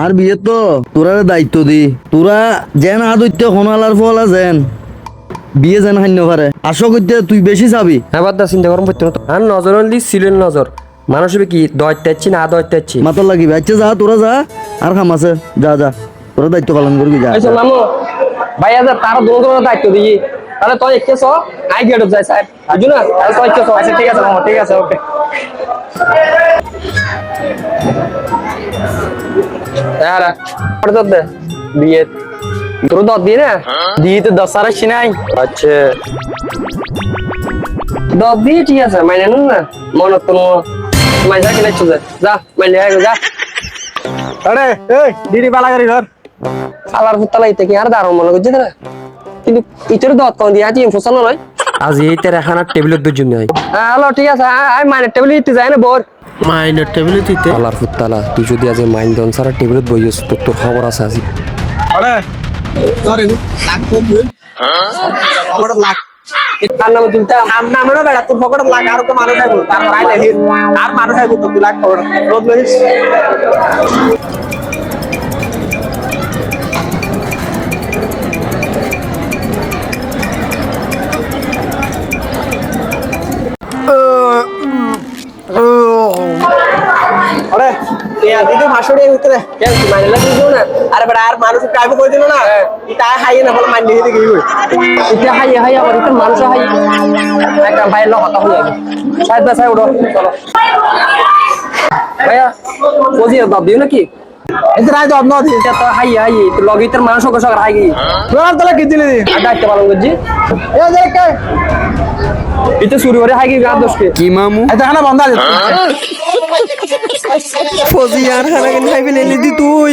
আর বিয়ে তো তোরা দায়িত্ব দি তোরা যেন আদত্য হনালার ফলা যেন বিয়ে যেন হান্য পারে আশা করতে তুই বেশি চাবি। হ্যাঁ বাদ দা চিন্তা করুন পড়তো না আর নজর আনলি সিলেন নজর মানুষ কি দয়তে যাচ্ছি না দয়তে যাচ্ছি মাথা লাগিবে আচ্ছা যা তোরা যা আর খাম আছে যা যা তোরা দায়িত্ব পালন করবি যা। মামু ভাইয়া যা তার দোনো দায়িত্ব দিই তাহলে তুই একটু আই গেট যাই স্যার বুঝু না তাহলে তুই একটু আচ্ছা ঠিক আছে মামু ঠিক আছে ওকে यार पढ़ते थे बीए তোর দত দিয়ে না দিয়ে তো 10 সারা নাই আচ্ছা দত দিয়ে ঠিক আছে মাইনে নুন না মনে তো মাইজা কিনে চলে যা মাইনে আগে যা আরে এই দিদি বালা গাড়ি ধর সালার ফুতলা ইতে কি আর দারুণ মনে করছিস না কিন্তু ইতর দত কোন দিয়া টিম ফসল নয় আজ এই তেরা খানা টেবিলের দুই জন্য হ্যাঁ হ্যালো ঠিক আছে আই মাইনে টেবিলে ইতে যায় না বোর মাইনের টেবিলে দিতে সালার ফুতলা তুই যদি আজ মাইন দন সারা টেবিলত বইছস তোর খবর আছে আজি আরে সরি লাখ কম পকড় লাখ তার নামে চিন্তা আমনা আমরা বেড়া তোর পকড় লাখ আর তো মানুষ আইবো তার রাইলে হিট আর মানুষ আইবো তো 2 লাখ পকড় রোদ লইস আরে ইয়া দিদি ভাষড়ে ভিতরে কেন তুই মাইনে লাগি না আরে বেড়া আর মানুষ কাইবো কই দিল না ইটা হাইয়ে না বলে মাইনে দিকে গই এটা হাই হাই আমার এটা মানুষ হাই একটা বাইরে কথা হয়ে যাবে সাইড বাই সাইড উঠো চলো ভাইয়া বুঝিয়ে দাও দিও নাকি এতে রাই দাও না এটা তো হাই হাই তো লগিতের মানুষ ওকে সকার হাই গই তোরা তলে কি দিলি আর দায়িত্ব পালন করছি এ দেখ কে এটা শুরু করে হাই গই গাদ দোষকে কি মামু এটা খানা বন্ধ আছে ফজি আর খানা কেন খাইবে লেলি দি তুই